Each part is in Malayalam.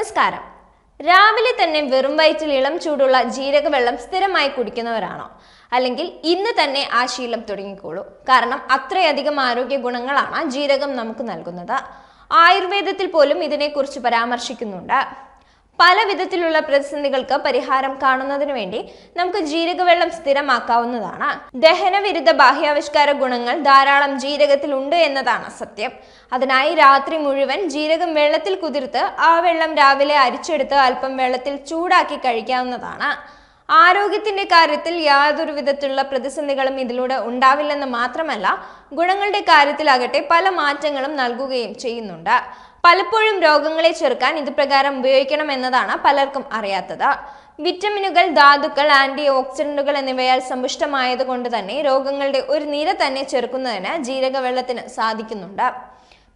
നമസ്കാരം. രാവിലെ തന്നെ വെറും വയറ്റിൽ ഇളം ചൂടുള്ള ജീരകവെള്ളം സ്ഥിരമായി കുടിക്കുന്നവരാണോ? അല്ലെങ്കിൽ ഇന്ന് തന്നെ ആ ശീലം തുടങ്ങിക്കോളൂ. കാരണം അത്രയധികം ആരോഗ്യ ഗുണങ്ങളാണ് ജീരകം നമുക്ക് നൽകുന്നത്. ആയുർവേദത്തിൽ പോലും ഇതിനെക്കുറിച്ച് പരാമർശിക്കുന്നുണ്ട്. പല വിധത്തിലുള്ള പ്രതിസന്ധികൾക്ക് പരിഹാരം കാണുന്നതിന് വേണ്ടി നമുക്ക് ജീരകവെള്ളം സ്ഥിരമാക്കാവുന്നതാണ്. ദഹനവിരുദ്ധ ബാഹ്യാവിഷ്കാര ഗുണങ്ങൾ ധാരാളം ജീരകത്തിൽ ഉണ്ട് എന്നതാണ് സത്യം. അതിനായി രാത്രി മുഴുവൻ ജീരകം വെള്ളത്തിൽ കുതിർത്ത് ആ വെള്ളം രാവിലെ അരിച്ചെടുത്ത് അല്പം വെള്ളത്തിൽ ചൂടാക്കി കഴിക്കാവുന്നതാണ്. ആരോഗ്യത്തിന്റെ കാര്യത്തിൽ യാതൊരു വിധത്തിലുള്ള പ്രതിസന്ധികളും ഇതിലൂടെ ഉണ്ടാവില്ലെന്ന് മാത്രമല്ല, ഗുണങ്ങളുടെ കാര്യത്തിലാകട്ടെ പല മാറ്റങ്ങളും നൽകുകയും ചെയ്യുന്നുണ്ട്. പലപ്പോഴും രോഗങ്ങളെ ചെറുക്കാൻ ഇത് പ്രകാരം ഉപയോഗിക്കണം എന്നതാണ് പലർക്കും അറിയാത്തത്. വിറ്റമിനുകൾ, ധാതുക്കൾ, ആന്റി ഓക്സിഡന്റുകൾ എന്നിവയാൽ സമ്പുഷ്ടമായത് കൊണ്ട് തന്നെ രോഗങ്ങളുടെ ഒരു നിര തന്നെ ചെറുക്കുന്നതിന് ജീരകവെള്ളത്തിന് സാധിക്കുന്നുണ്ട്.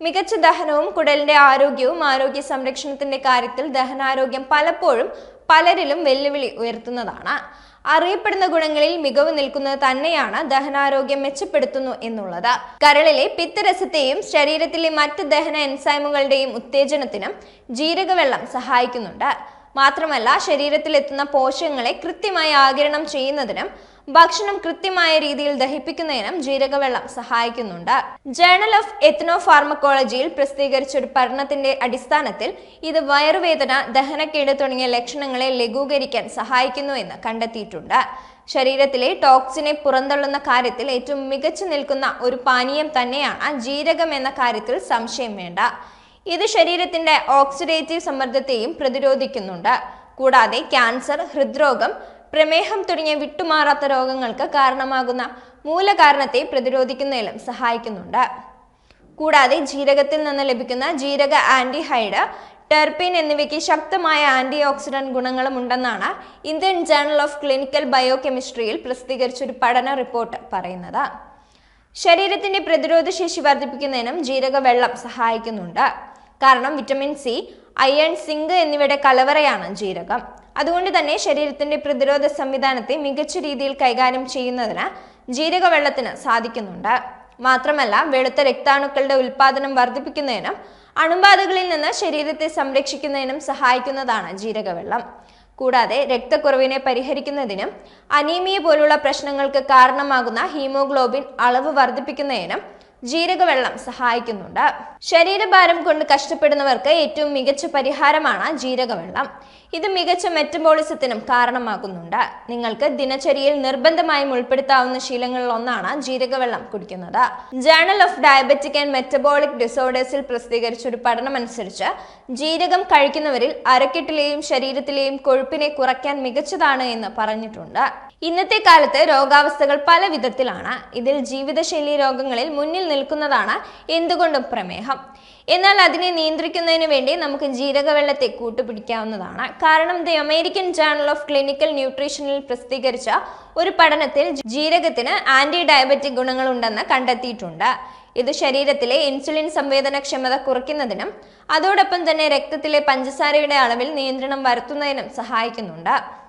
മികച്ച ദഹനവും കുടലിന്റെ ആരോഗ്യവും ആരോഗ്യ സംരക്ഷണത്തിന്റെ കാര്യത്തിൽ ദഹനാരോഗ്യം പലപ്പോഴും പലരിലും വെല്ലുവിളി ഉയർത്തുന്നതാണ്. അറിയപ്പെടുന്ന ഗുണങ്ങളിൽ മികവ് നിൽക്കുന്നത് തന്നെയാണ് ദഹനാരോഗ്യം മെച്ചപ്പെടുത്തുന്നു എന്നുള്ളത്. കരളിലെ പിത്തരസത്തെയും ശരീരത്തിലെ മറ്റ് ദഹന എൻസൈമുകളുടെയും ഉത്തേജനത്തിനും ജീരകവെള്ളം സഹായിക്കുന്നുണ്ട്. മാത്രമല്ല, ശരീരത്തിലെത്തുന്ന പോഷകങ്ങളെ കൃത്യമായി ആഗിരണം ചെയ്യുന്നതിനും ഭക്ഷണം കൃത്യമായ രീതിയിൽ ദഹിപ്പിക്കുന്നതിനും ജീരകവെള്ളം സഹായിക്കുന്നുണ്ട്. ജേണൽ ഓഫ് എത്നോഫാർമക്കോളജിയിൽ പ്രസിദ്ധീകരിച്ച ഒരു പഠനത്തിന്റെ അടിസ്ഥാനത്തിൽ ഇത് വയറുവേദന, ദഹനക്കേട് തുടങ്ങിയ ലക്ഷണങ്ങളെ ലഘൂകരിക്കാൻ സഹായിക്കുന്നു എന്ന് കണ്ടെത്തിയിട്ടുണ്ട്. ശരീരത്തിലെ ടോക്സിനെ പുറന്തള്ളുന്ന കാര്യത്തിൽ ഏറ്റവും മികച്ചു നിൽക്കുന്ന ഒരു പാനീയം തന്നെയാണ് ജീരകം എന്ന കാര്യത്തിൽ സംശയം വേണ്ട. ഇത് ശരീരത്തിന്റെ ഓക്സിഡേറ്റീവ് സമ്മർദ്ദത്തെയും പ്രതിരോധിക്കുന്നുണ്ട്. കൂടാതെ ക്യാൻസർ, ഹൃദ്രോഗം, പ്രമേഹം തുടങ്ങിയ വിട്ടുമാറാത്ത രോഗങ്ങൾക്ക് കാരണമാകുന്ന മൂലകാരണത്തെ പ്രതിരോധിക്കുന്നതിലും സഹായിക്കുന്നുണ്ട്. കൂടാതെ ജീരകത്തിൽ നിന്ന് ലഭിക്കുന്ന ജീരക ആന്റിഹൈഡ്, ടെർപീൻ എന്നിവയ്ക്ക് ശക്തമായ ആന്റി ഓക്സിഡന്റ് ഗുണങ്ങളും ഉണ്ടെന്നാണ് ഇന്ത്യൻ ജേണൽ ഓഫ് ക്ലിനിക്കൽ ബയോകെമിസ്ട്രിയിൽ പ്രസിദ്ധീകരിച്ച ഒരു പഠന റിപ്പോർട്ട് പറയുന്നത്. ശരീരത്തിന്റെ പ്രതിരോധശേഷി വർദ്ധിപ്പിക്കുന്നതിനും ജീരകവെള്ളം സഹായിക്കുന്നുണ്ട്. കാരണം വിറ്റമിൻ സി, അയൺ, സിങ്ക് എന്നിവയുടെ കലവറയാണ് ജീരകം. അതുകൊണ്ട് തന്നെ ശരീരത്തിന്റെ പ്രതിരോധ സംവിധാനത്തെ മികച്ച രീതിയിൽ കൈകാര്യം ചെയ്യുന്നതിന് ജീരകവെള്ളത്തിന് സാധിക്കുന്നുണ്ട്. മാത്രമല്ല, വെളുത്ത രക്താണുക്കളുടെ ഉൽപാദനം വർദ്ധിപ്പിക്കുന്നതിനും അണുബാധകളിൽ നിന്ന് ശരീരത്തെ സംരക്ഷിക്കുന്നതിനും സഹായിക്കുന്നതാണ് ജീരകവെള്ളം. കൂടാതെ രക്തക്കുറവിനെ പരിഹരിക്കുന്നതിനും അനീമിയ പോലുള്ള പ്രശ്നങ്ങൾക്ക് കാരണമാകുന്ന ഹീമോഗ്ലോബിൻ അളവ് വർദ്ധിപ്പിക്കുന്നതിനും ജീരകവെള്ളം സഹായിക്കുന്നുണ്ട്. ശരീരഭാരം കൊണ്ട് കഷ്ടപ്പെടുന്നവർക്ക് ഏറ്റവും മികച്ച പരിഹാരമാണ് ജീരകവെള്ളം. ഇത് മികച്ച മെറ്റബോളിസത്തിനും കാരണമാകുന്നുണ്ട്. നിങ്ങൾക്ക് ദിനചര്യയിൽ നിർബന്ധമായും ഉൾപ്പെടുത്താവുന്ന ശീലങ്ങളിൽ ഒന്നാണ് ജീരകവെള്ളം കുടിക്കുന്നത്. Journal of diabetic and metabolic ഡിസോർഡേഴ്സിൽ പ്രസിദ്ധീകരിച്ച ഒരു പഠനമനുസരിച്ച് ജീരകം കഴിക്കുന്നവരിൽ അരക്കെട്ടിലെയും ശരീരത്തിലെയും കൊഴുപ്പിനെ കുറയ്ക്കാൻ മികച്ചതാണ് എന്ന് പറഞ്ഞിട്ടുണ്ട്. ഇന്നത്തെ കാലത്ത് രോഗാവസ്ഥകൾ പല വിധത്തിലാണ്. ഇതിൽ ജീവിതശൈലി രോഗങ്ങളിൽ മുന്നിൽ നിൽക്കുന്നതാണ് എന്തുകൊണ്ടും പ്രമേഹം. എന്നാൽ അതിനെ നിയന്ത്രിക്കുന്നതിന് വേണ്ടി നമുക്ക് ജീരകവെള്ളത്തെ കൂട്ടുപിടിക്കാവുന്നതാണ്. കാരണം the American journal of clinical ന്യൂട്രീഷനിൽ പ്രസിദ്ധീകരിച്ച ഒരു പഠനത്തിൽ ജീരകത്തിന് ആന്റി ഡയബറ്റിക് ഗുണങ്ങളുണ്ടെന്ന് കണ്ടെത്തിയിട്ടുണ്ട്. ഇത് ശരീരത്തിലെ ഇൻസുലിൻ സംവേദനക്ഷമത കുറയ്ക്കുന്നതിനും അതോടൊപ്പം തന്നെ രക്തത്തിലെ പഞ്ചസാരയുടെ അളവിൽ നിയന്ത്രണം വരുത്തുന്നതിനും സഹായിക്കുന്നുണ്ട്.